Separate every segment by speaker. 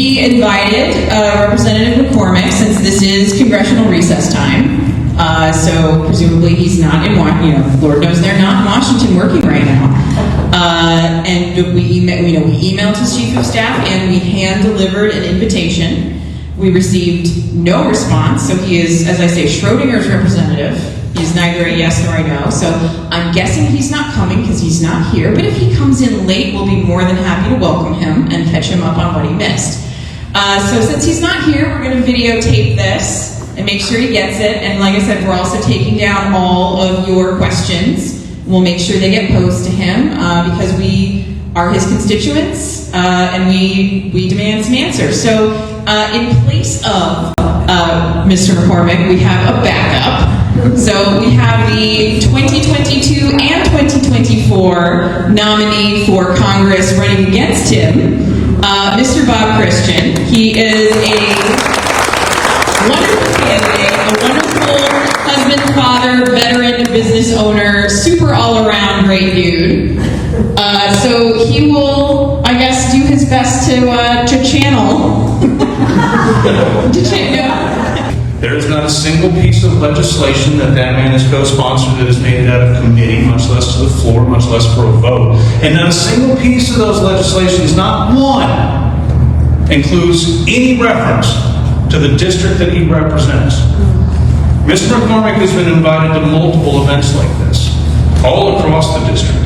Speaker 1: we invited Representative McCormick, since this is congressional recess time. So presumably he's not in Washington. Lord knows they're not in Washington working right now. And we emailed his chief of staff, and we hand-delivered an invitation. We received no response, so he is, as I say, Schrodinger's representative. He's neither a yes nor a no, so I'm guessing he's not coming because he's not here, but if he comes in late, we'll be more than happy to welcome him and catch him up on what he missed. So since he's not here, we're going to videotape this and make sure he gets it, and like I said, we're also taking down all of your questions. We'll make sure they get posed to him because we are his constituents, and we demand some answers. So in place of Mr. McCormick, we have a backup. So we have the 2022 and 2024 nominee for Congress running against him, Mr. Bob Christian. He is a wonderful candidate, a wonderful husband, father, veteran, business owner, super all-around great dude. So he will, I guess, do his best to channel.
Speaker 2: There is not a single piece of legislation that man has co-sponsored that is made it out of committee, much less to the floor, much less for a vote. And not a single piece of those legislations, not one, includes any reference to the district that he represents. Mr. McCormick has been invited to multiple events like this, all across the district.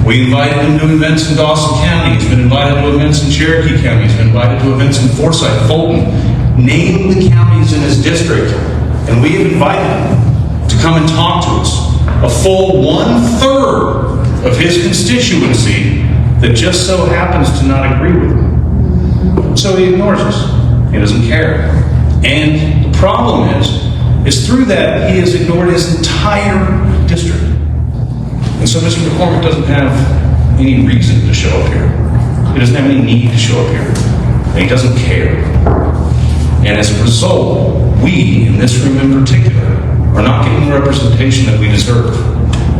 Speaker 2: We invited him to events in Dawson County. He's been invited to events in Cherokee County. He's been invited to events in Forsyth, Fulton. Name the counties in his district, and we have invited him to come and talk to us. A full 1/3 of his constituency that just so happens to not agree with him. So he ignores us. He doesn't care. And the problem is through that he has ignored his entire district. And so Mr. McCormick doesn't have any reason to show up here. He doesn't have any need to show up here. And he doesn't care. And as a result, we, in this room in particular, are not getting the representation that we deserve.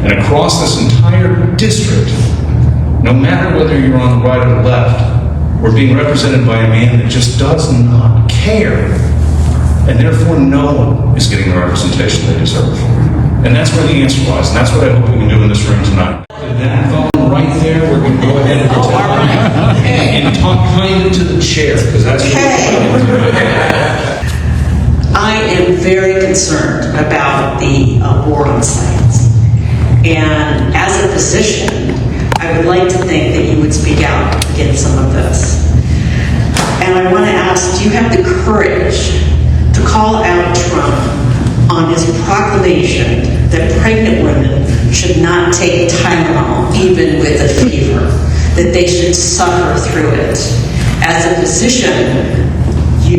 Speaker 2: And across this entire district, no matter whether you're on the right or the left, we're being represented by a man that just does not care. And therefore, no one is getting the representation they deserve. And that's where the answer lies, and that's what I hope we can do in this room tonight. And that phone right there, we're going to go ahead and pretend and talk kind of to the chair, because that's what we're going to do.
Speaker 3: I am very concerned about the boarding sites. And as a physician, I would like to think that you would speak out against some of this. And I want to ask, do you have the courage to call out Trump on his proclamation that pregnant women should not take Tylenol even with a fever, that they should suffer through it? As a physician,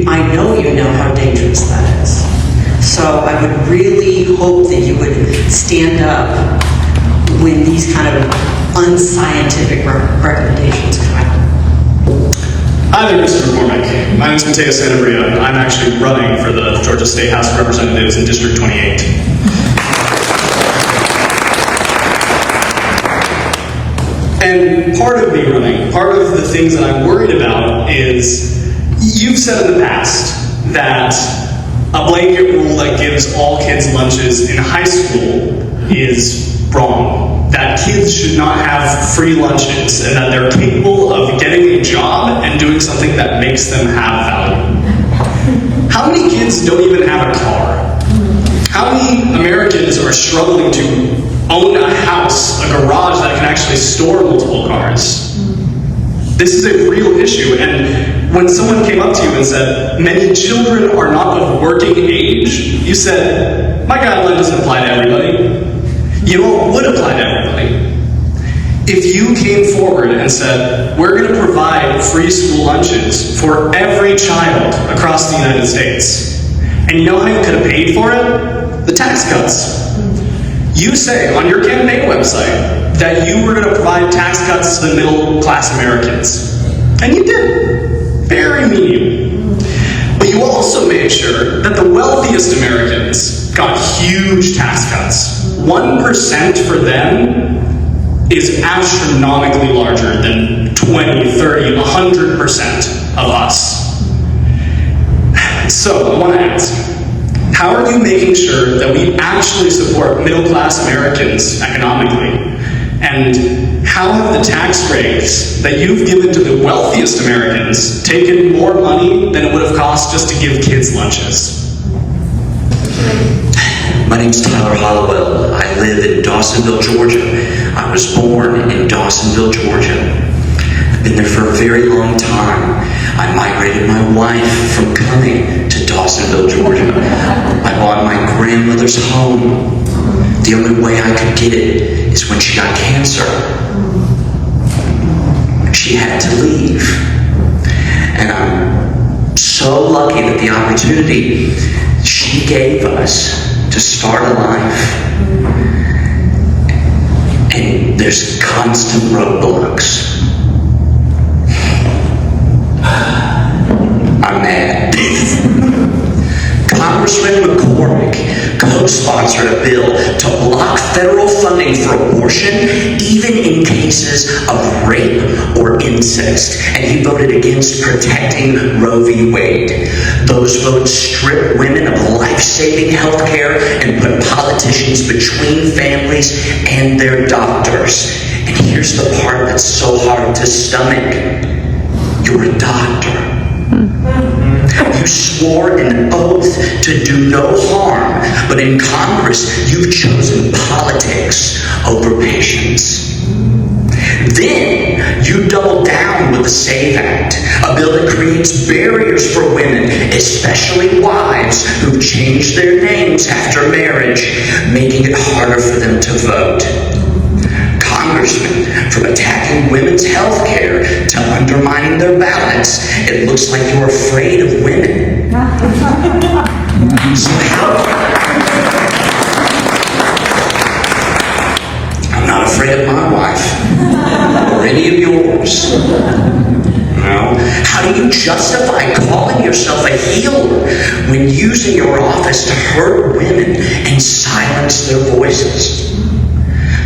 Speaker 3: I know you know how dangerous that is. So I would really hope that you would stand up when these kind of unscientific recommendations come out.
Speaker 4: Hi there, Mr. McCormick. My name is Mateo Sanabria. I'm actually running for the Georgia State House of Representatives in District 28. And part of me running, part of the things that I'm worried about is, you've said in the past that a blanket rule that gives all kids lunches in high school is wrong. That kids should not have free lunches, and that they're capable of getting a job and doing something that makes them have value. How many kids don't even have a car? How many Americans are struggling to own a house, a garage that can actually store multiple cars? This is a real issue, and when someone came up to you and said, many children are not of working age, you said, my guideline doesn't apply to everybody. You know what would apply to everybody? If you came forward and said, we're going to provide free school lunches for every child across the United States, and you know how you could have paid for it? The tax cuts. You say on your campaign website that you were going to provide tax cuts to the middle class Americans. And you did. Very mean. But you also made sure that the wealthiest Americans got huge tax cuts. 1% for them is astronomically larger than 20, 30, 100% of us. So, I want to ask, how are you making sure that we actually support middle-class Americans economically? And how have the tax breaks that you've given to the wealthiest Americans taken more money than it would have cost just to give kids lunches?
Speaker 5: My name's Tyler Hollowell. I live in Dawsonville, Georgia. I was born in Dawsonville, Georgia. I've been there for a very long time. I migrated my wife from Cumming to Dawsonville, Georgia. I bought my grandmother's home. The only way I could get it is when she got cancer. She had to leave. And I'm so lucky that the opportunity she gave us to start a life, and there's constant roadblocks. I'm mad. Congressman McCormick co-sponsored a bill to block federal funding for abortion, even in cases of rape or incest, and he voted against protecting Roe v. Wade. Those votes strip women of life-saving health care and put politicians between families and their doctors. And here's the part that's so hard to stomach. You're a doctor. You swore an oath to do no harm, but in Congress, you've chosen politics over patients. Then, you double down with the SAVE Act, a bill that creates barriers for women, especially wives who've changed their names after marriage, making it harder for them to vote. Congressman, from attacking women's health care to undermining their ballots, it looks like you're afraid of women. So I'm not afraid of my wife or any of yours. No. How do you justify calling yourself a healer when using your office to hurt women and silence their voices?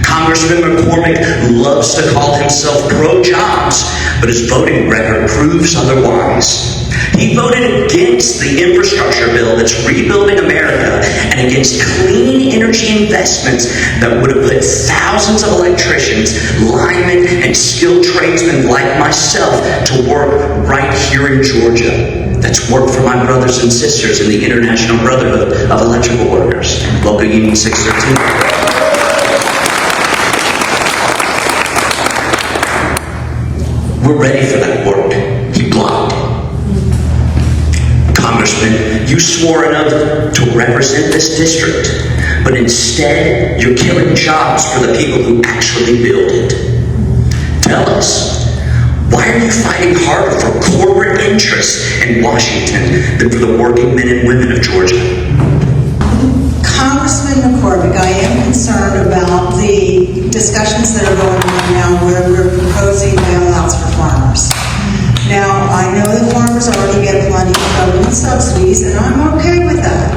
Speaker 5: Congressman McCormick loves to call himself pro-jobs, but his voting record proves otherwise. He voted against the infrastructure bill that's rebuilding America and against clean energy investments that would have put thousands of electricians, linemen, and skilled tradesmen like myself to work right here in Georgia. That's work for my brothers and sisters in the International Brotherhood of Electrical Workers, Local Union 613. We're ready for that work. He blocked it. Congressman, you swore an oath to represent this district, but instead you're killing jobs for the people who actually build it. Tell us, why are you fighting harder for corporate interests in Washington than for the working men and women of Georgia?
Speaker 6: Congressman McCormick, I am concerned about the discussions that are going on now where we're proposing bailouts for farmers. Now, I know that farmers already get plenty of government subsidies, and I'm okay with that.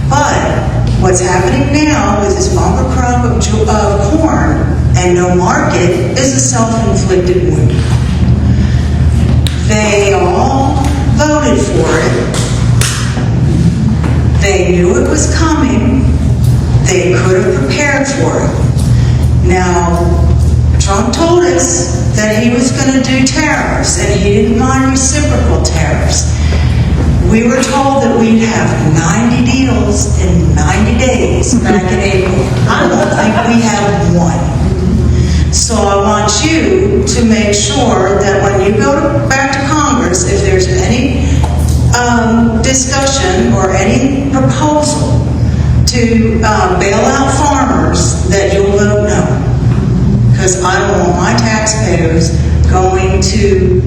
Speaker 6: But what's happening now with this bumper crop of corn and no market is a self-inflicted wound. They all voted for it. They knew it was coming. They could have prepared for it. Now, Trump told us that he was going to do tariffs, and he didn't mind reciprocal tariffs. We were told that we'd have 90 deals in 90 days back in April. I don't think we have one. So I want you to make sure that when you go back to Congress, if there's any discussion or any proposal to bail out farmers, that you'll vote no. Because I don't want my taxpayers going to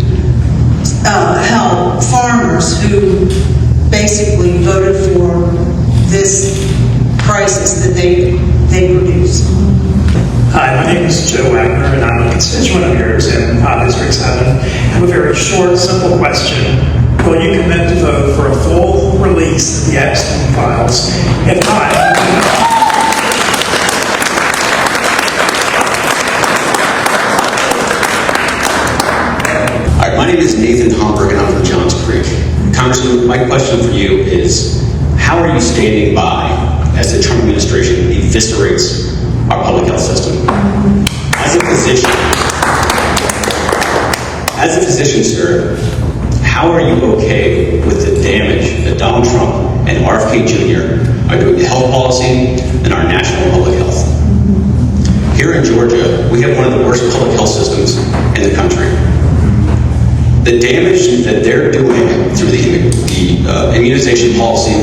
Speaker 6: help farmers who basically voted for this crisis that they produce.
Speaker 7: Hi, my name is Joe Wagner, and I'm a constituent of yours in District 7. I have a very short, simple question. Will you commit to vote for a full release of the Epstein files? If not,
Speaker 8: Hi, my name is Nathan Homberg, and I'm from Johns Creek.
Speaker 4: Congressman, my question for you is, how are you standing by as the Trump administration eviscerates our public health system? As a physician, sir, how are you okay with the damage that Donald Trump and RFK Jr. are doing to health policy and our national public health? Here in Georgia, we have one of the worst public health systems in the country. The damage that they're doing through the immunization policy,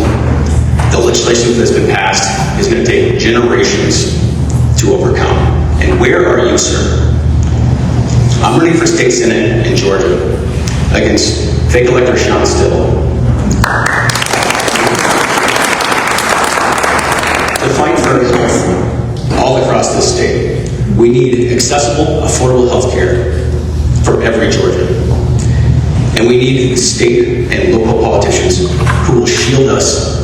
Speaker 4: the legislation that's been passed, is going to take generations to overcome. And where are you, sir? I'm running for state senate in Georgia against fake elector Sean Still to fight for health all across this state. We need accessible, affordable health care for every Georgian. And we need state and local politicians who will shield us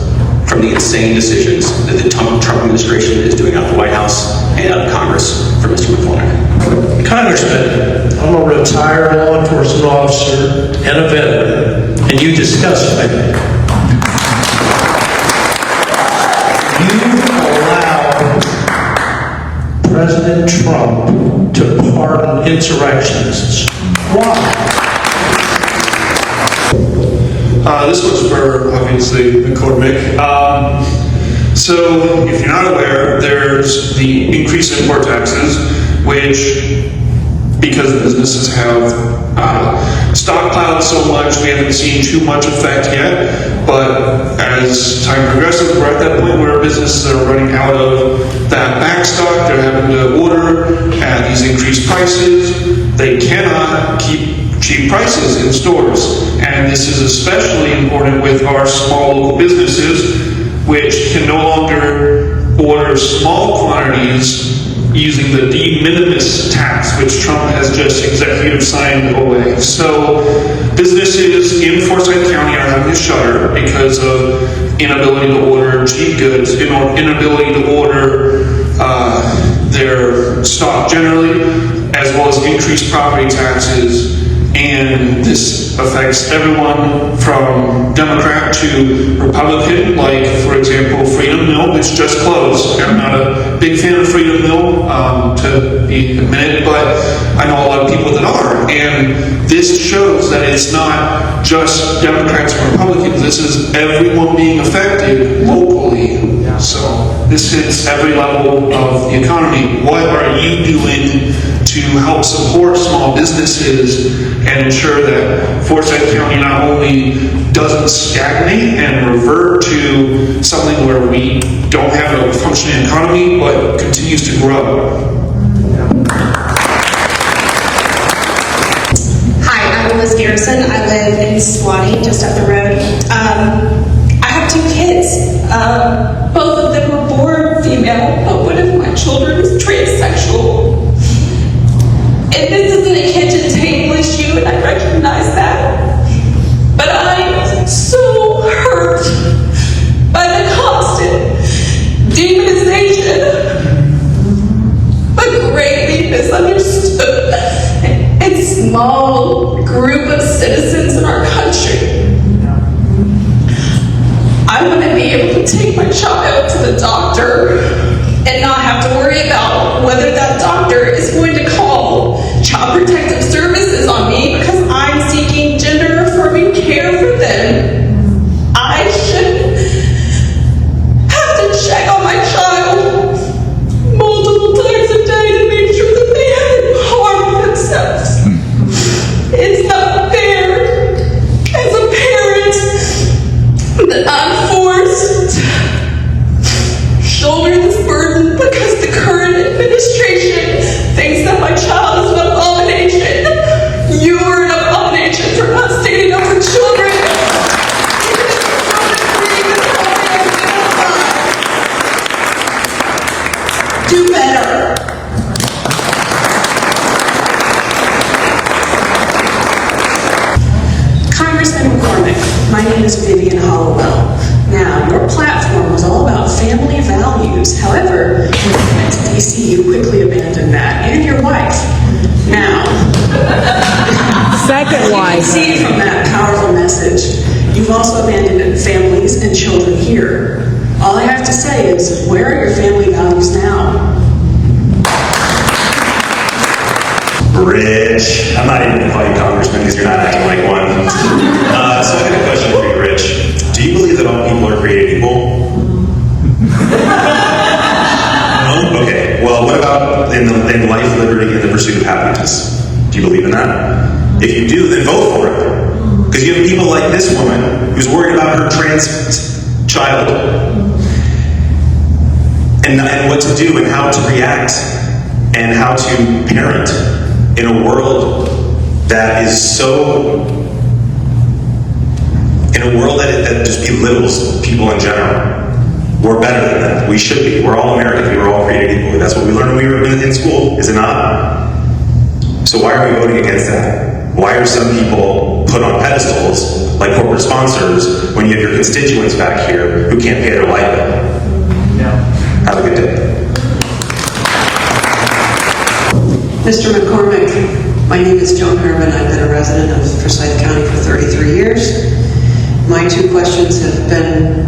Speaker 4: from the insane decisions that the Trump administration is doing out of the White House and out of Congress for Mr. McCormick.
Speaker 8: Congressman, I'm a retired law enforcement officer and a veteran, and you discussed me. You allowed President Trump to pardon insurrectionists. Why?
Speaker 9: This one's for, obviously, McCormick. So, if you're not aware, there's the increase in import taxes, which, because the businesses have stockpiled so much, we haven't seen too much effect yet. But as time progresses, we're at that point where businesses are running out of that backstock. They're having to order at these increased prices. They cannot keep cheap prices in stores. And this is especially important with our small local businesses, which can no longer order small quantities using the de minimis tax, which Trump has just executive signed away. So businesses in Forsyth County are having to shutter because of inability to order cheap goods, inability to order their stock generally, as well as increased property taxes. And this affects everyone from Democrat to Republican, like, for example, Freedom Mill, which just closed. I'm not a big fan of Freedom Mill, to be admitted, but I know a lot of people that are. And this shows that it's not just Democrats and Republicans. This is everyone being affected locally. So this hits every level of the economy. What are you doing to help support small businesses and ensure that Forsyth County not only doesn't stagnate and revert to something where we don't have a functioning economy, but continues to grow?
Speaker 10: Hi, I'm Liz Garrison. I live in Swanee, just up the road. I have two kids. Both of them were born female, but one of my children is transsexual. And this isn't a kitchen table issue, and I recognize that. But I'm so hurt by the constant demonization, but greatly misunderstood and small group of citizens in our country. I want to be able to take my child to the doctor and not have to worry about whether that doctor is going to call Child Protective Services on me because I'm seeking gender-affirming care for them. I shouldn't have to check on my child multiple times a day to make sure that they haven't harmed themselves. It's not fair as a parent that I'm forced to shoulder this burden because the current administration thinks that my child is an abomination. You are an abomination for not standing up for children.
Speaker 6: Do better.
Speaker 10: Congressman McCormick, my name is Vivian Hollowell. Now, your platform was all about family values. However, when you went to D.C., you quickly abandoned that, and your wife. Now,
Speaker 11: Second
Speaker 10: you can
Speaker 11: wife.
Speaker 10: see from that powerful message, you
Speaker 11: You've also abandoned families and children here. All I have to say is, where are your family values now?
Speaker 12: Rich. I'm not even going to call you congressman because you're not acting like one. So I have a question for you, Rich. Do you believe that all people are created equal? No? Okay. Well, what about in life, liberty, and the pursuit of happiness? Do you believe in that? If you do, then vote for it. Because you have people like this woman who's worried about her trans child and what to do and how to react and how to parent in a world that is so, in a world that just belittles people in general. We're better than that. We should be. We're all Americans. We were all created equally. That's what we learned when we were in school, is it not? So why are we voting against that? Why are some people put on pedestals like corporate sponsors when you have your constituents back here who can't pay their light bill?
Speaker 11: Yeah.
Speaker 12: Have a good day.
Speaker 11: Mr. McCormick, my name is Joan Herman. I've been a resident of Forsyth County for 33 years. My two questions have been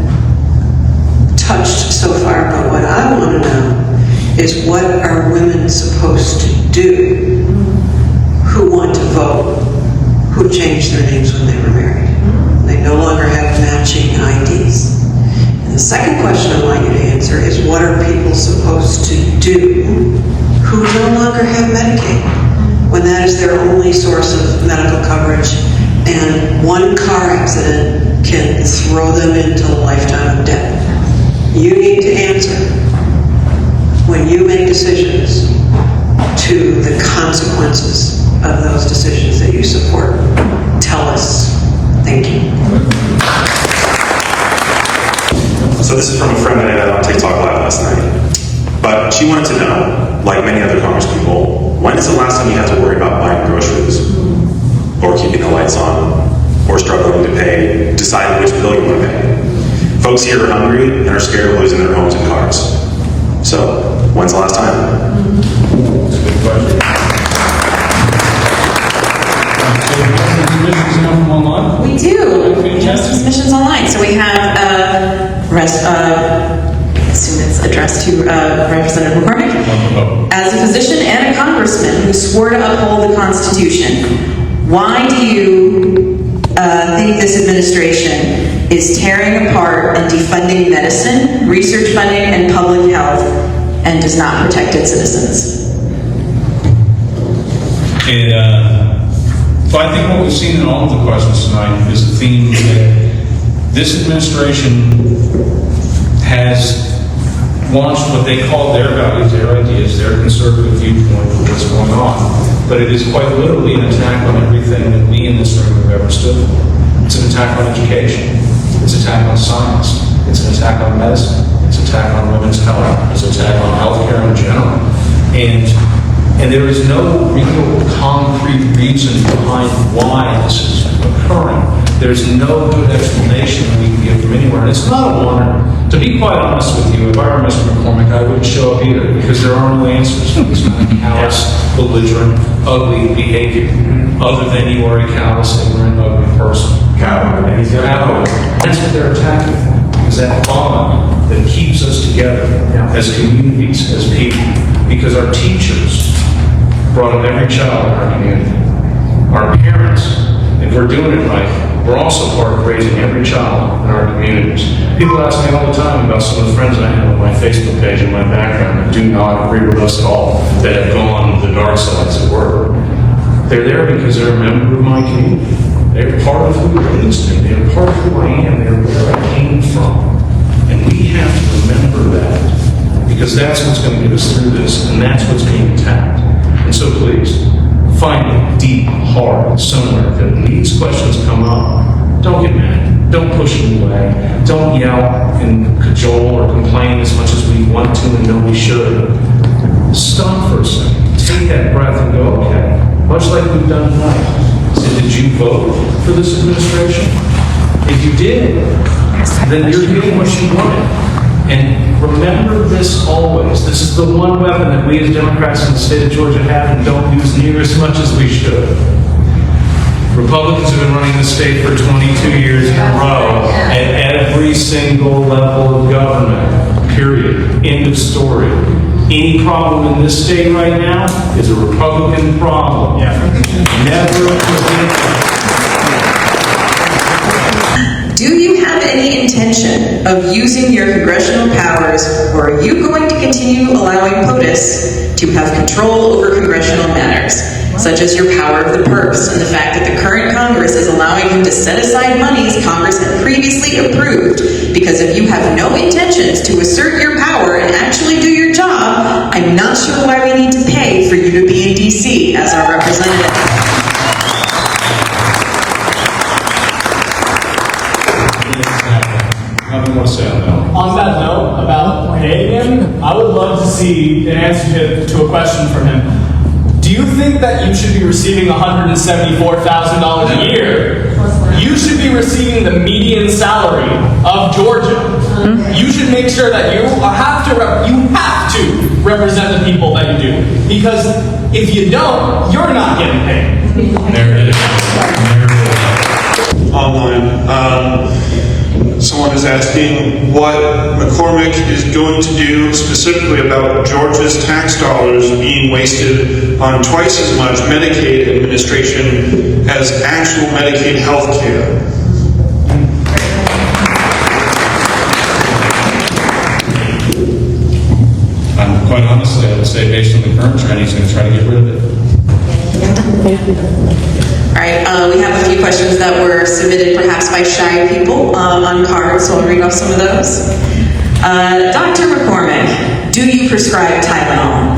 Speaker 11: touched so far, but what I want to know is, what are women supposed to do who want to vote, who changed their names when they were married? They no longer have matching IDs. And the second question I want you to answer is, what are people supposed to do who no longer have Medicaid, when that is their only source of medical coverage, and one car accident can throw them into a lifetime of debt? You need to answer, when you make decisions, to the consequences of those decisions that you support. Tell us. Thank you.
Speaker 12: So this is from a friend that I had on TikTok Live last night. But she wanted to know, like many other congresspeople, when is the last time you had to worry about buying groceries, or keeping the lights on, or struggling to pay, deciding which bill you want to pay? Folks here are hungry and are scared of losing their homes and cars. So, when's the last time?
Speaker 2: That's a good question. Submissions come from online?
Speaker 1: We do. We have submissions online. So we have I assume it's addressed to Representative McCormick. As a physician and a congressman who swore to uphold the Constitution, why do you think this administration is tearing apart and defunding medicine, research funding, and public health, and does not protect its citizens?
Speaker 2: So I think what we've seen in all of the questions tonight is the theme that this administration has launched what they call their values, their ideas, their conservative viewpoint of what's going on. But it is quite literally an attack on everything that we in this room have ever stood for. It's an attack on education. It's an attack on science. It's an attack on medicine. It's an attack on women's health. It's an attack on healthcare in general. And there is no real concrete reason behind why this is occurring. There's no good explanation we can give from anywhere. And it's not a wonder. To be quite honest with you, if I were Mr. McCormick, I wouldn't show up either, because there are no answers to this kind of callous, belligerent, ugly behavior, other than you are a callous, ignorant, ugly person. Coward. That's what they're attacking for, because that bond that keeps us together as communities, as people, because our teachers brought up every child in our community. Our parents, if we're doing it right, we're also part of raising every child in our communities. People ask me all the time about some of the friends I have on my Facebook page and my background that do not agree with us at all, that have gone the dark side, as it were. They're there because they're a member of my community. They're part of who raised me. They're part of who I am. They're where I came from. And we have to remember that, because that's what's going to get us through this, and that's what's being attacked. And so please, find it deep, hard, somewhere that when these questions come up, don't get mad. Don't push them away. Don't yell and cajole or complain as much as we want to and know we should. Stop for a second. Take that breath and go, okay, much like we've done tonight. So did you vote for this administration? If you did, then you're getting what you wanted. And remember this always. This is the one weapon that we as Democrats in the state of Georgia have and don't use near as much as we should. Republicans have been running the state for 22 years in a row. every single level of government. Period. End of story. Any problem in this state right now is a Republican problem. Never forget that.
Speaker 13: Do you have any intention of using your congressional powers, or are you going to continue allowing POTUS to have control over congressional matters, such as your power of the purse and the fact that the current Congress is allowing him to set aside monies Congress had previously approved? Because if you have no intentions to assert your power and actually do your job, I'm not sure why we need to pay for you to be in D.C. as our representative.
Speaker 2: Nothing more to say on that.
Speaker 14: On that note, about paying him, I would love to see an answer to a question from him. Do you think that you should be receiving $174,000 a year? You should be receiving the median salary of Georgia. You should make sure that you have to represent the people that you do. Because if you don't, you're not getting paid.
Speaker 2: There it is.
Speaker 9: Online. Someone is asking what McCormick is going to do specifically about Georgia's tax dollars being wasted on twice as much Medicaid administration as actual Medicaid health care.
Speaker 2: Quite honestly, I would say based on the current trend, he's going to try to get rid of it.
Speaker 13: All right, we have a few questions that were submitted perhaps by shy people on cards, so I'll read off some of those. Dr. McCormick, do you prescribe Tylenol?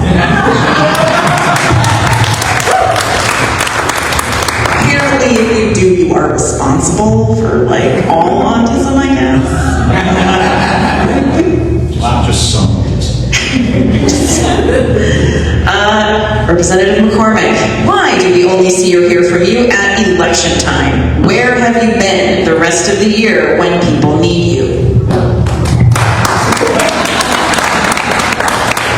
Speaker 13: Apparently, if you do, you are responsible for, like, all autism, I guess.
Speaker 2: Wow, just some.
Speaker 13: Representative McCormick, why do we only see or hear from you at election time? Where have you been the rest of the year when people need you?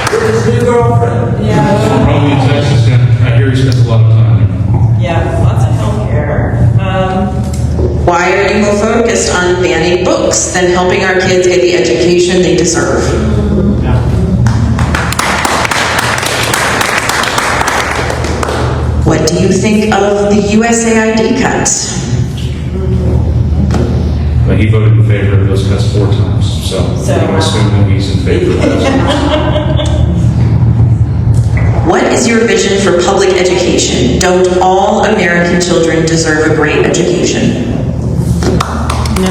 Speaker 15: His new girlfriend.
Speaker 2: Yeah. Probably in Texas. I hear he spends a lot of time there.
Speaker 13: Yeah, lots of healthcare. Why are you more focused on banning books than helping our kids get the education they deserve? What do you think of the USAID cuts?
Speaker 2: But he voted in favor of those cuts 4 times, so I'm going to assume that he's in favor of those.
Speaker 13: What is your vision for public education? Don't all American children deserve a great education? No.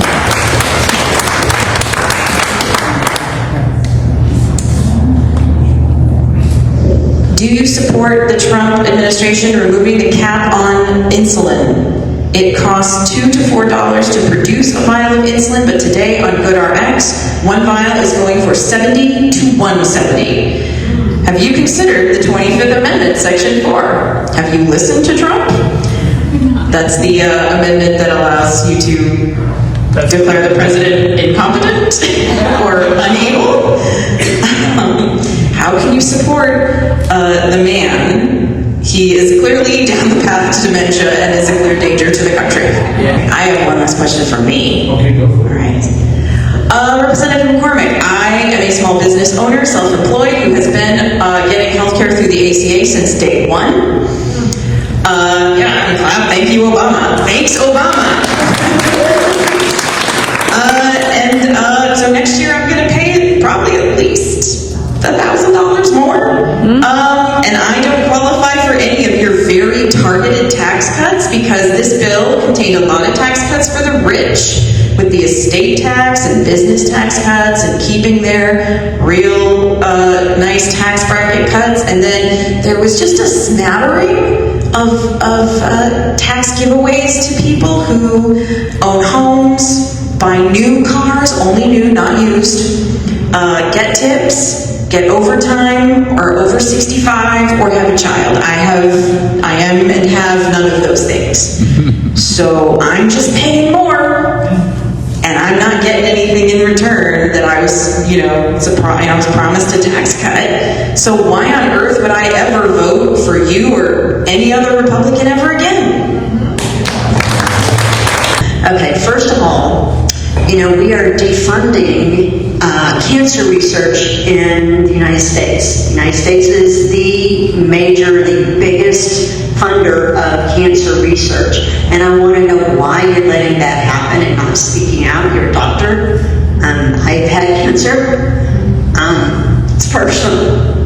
Speaker 13: Do you support the Trump administration removing the cap on insulin? It costs $2 to $4 to produce a vial of insulin, but today on GoodRx, one vial is going for $70 to $170. Have you considered the 25th Amendment, Section 4? Have you listened to Trump? That's the amendment that allows you to declare the president incompetent or unable. How can you support the man? He is clearly down the path to dementia and is a clear danger to the country. Yeah. I have one last question for me.
Speaker 2: Okay, go for it.
Speaker 13: All right. Representative McCormick, I am a small business owner, self-employed, who has been getting health care through the ACA since day one. Thank you, Obama. Thanks, Obama. So next year I'm going to pay probably at least $1,000 more. And I don't qualify for any of your very targeted tax cuts because this bill contained a lot of tax cuts for the rich, with the estate tax and business tax cuts and keeping their real nice tax bracket cuts. And then there was just a smattering of tax giveaways to people who own homes, buy new cars, only new, not used, get tips, get overtime, are over 65, or have a child. I am and have none of those things. So I'm just paying more, and I'm not getting anything in return that I was, I was promised a tax cut. So why on earth would I ever vote for you or any other Republican ever again? Okay, first of all,
Speaker 11: we are defunding cancer research in the United States. The United States is the biggest funder of cancer research. And I want to know why you're letting that happen and not speaking out. You're a doctor. I've had cancer. It's personal.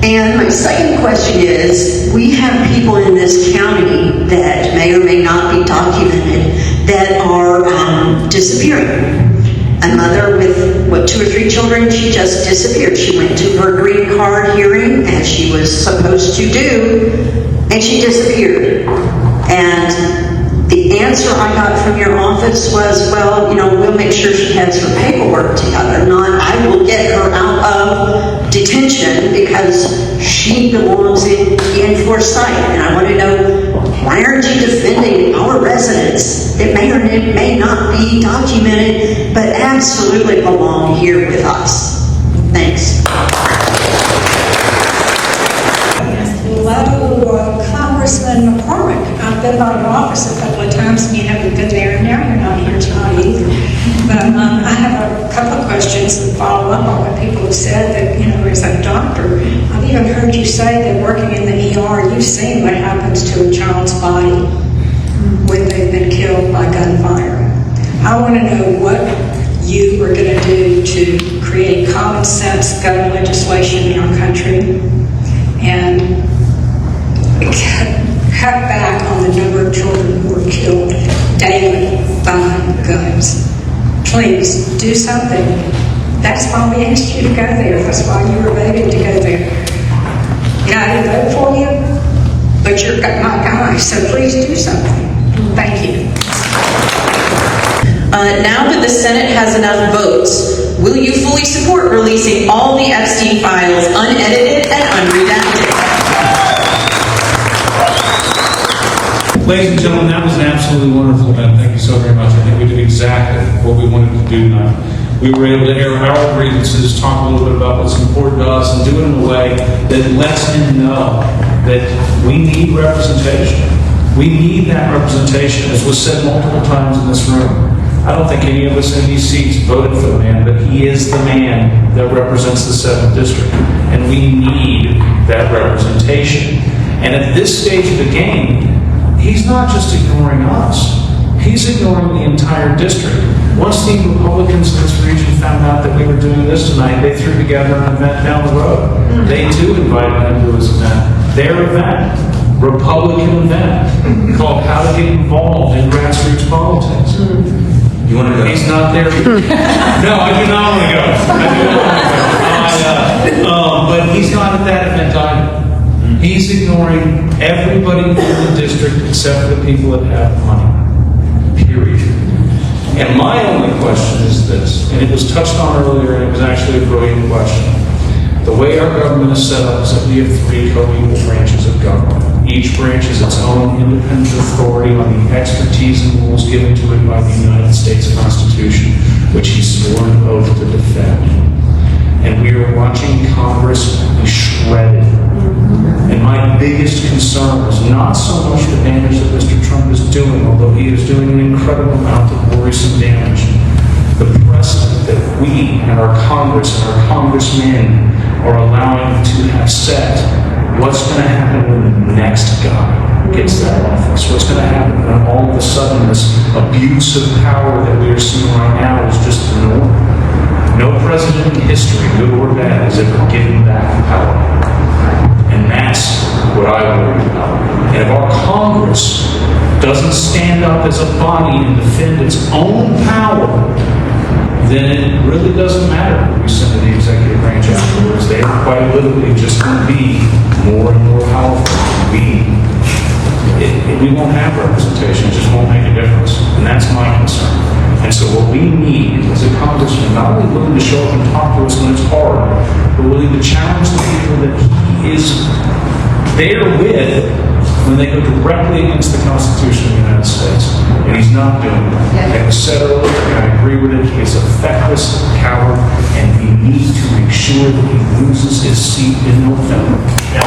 Speaker 11: And my second question is, we have people in this county that may or may not be documented that are disappearing. A mother with 2 or 3 children, she just disappeared. She went to her green card hearing, as she was supposed to do, and she disappeared. And the answer I got from your office was, well, we'll make sure she has her paperwork together. Not, I will get her out of detention because she belongs in Forsyth. And I want to know, why aren't you defending our residents? It may or may not be documented, but absolutely belong here with us. Thanks.
Speaker 16: Hello, Congressman McCormick. I've been by your office a couple of times and you haven't been there, and now you're not here tonight either. But I have a couple of questions that follow up on what people have said that, as a doctor, I've even heard you say that working in the ER, you've seen what happens to a child's body when they've been killed by gunfire. I want to know what you are going to do to create common sense gun legislation in our country and cut back on the number of children who are killed daily behind guns. Please do something. That's why we asked you to go there. That's why you were voted to go there. I didn't vote for you, but you're my guy, so please do something. Thank you.
Speaker 13: Now that the Senate has enough votes, will you fully support releasing all the Epstein files unedited and unredacted?
Speaker 2: Ladies and gentlemen, that was an absolutely wonderful event. Thank you so very much. I think we did exactly what we wanted to do tonight. We were able to air our grievances, talk a little bit about what's important to us, and do it in a way that lets him know that we need representation. We need that representation, as was said multiple times in this room. I don't think any of us in these seats voted for the man, but he is the man that represents the 7th District. And we need that representation. And at this stage of the game, he's not just ignoring us. He's ignoring the entire district. Once the Republicans in this region found out that we were doing this tonight, they threw together an event down the road. They too invited him to his event. Their event, Republican event, called How to Get Involved in Grassroots Politics. You want to go? He's not there. No, I do not want to go. But he's not at that event either. He's ignoring everybody in the district except for the people that have money. Period. And my only question is this, and it was touched on earlier, and it was actually a brilliant question. The way our government is set up is that we have 3 co-equal branches of government. Each branch is its own independent authority on the expertise and rules given to it by the United States Constitution, which he swore an oath to defend. And we are watching Congress be shredded. And my biggest concern is not so much the damage that Mr. Trump is doing, although he is doing an incredible amount of worrisome damage. The precedent that we and our Congress and our congressmen are allowing to have set what's going to happen when the next guy gets that office. What's going to happen when all of a sudden this abuse of power that we are seeing right now is just the norm. No president in history, good or bad, has ever given back power. And that's what I worry about. And if our Congress doesn't stand up as a body and defend its own power, then it really doesn't matter who we send to the executive branch afterwards. They are quite literally just going to be more and more powerful. We won't have representation. It just won't make a difference. And that's my concern. And so what we need is a congressman not only willing to show up and talk to us when it's hard, but willing to challenge the people that he is there with when they go directly against the Constitution of the United States. And he's not doing that. It was said earlier, and I agree with it, he is a feckless coward, and we need to make sure that he loses his seat in November. Yeah.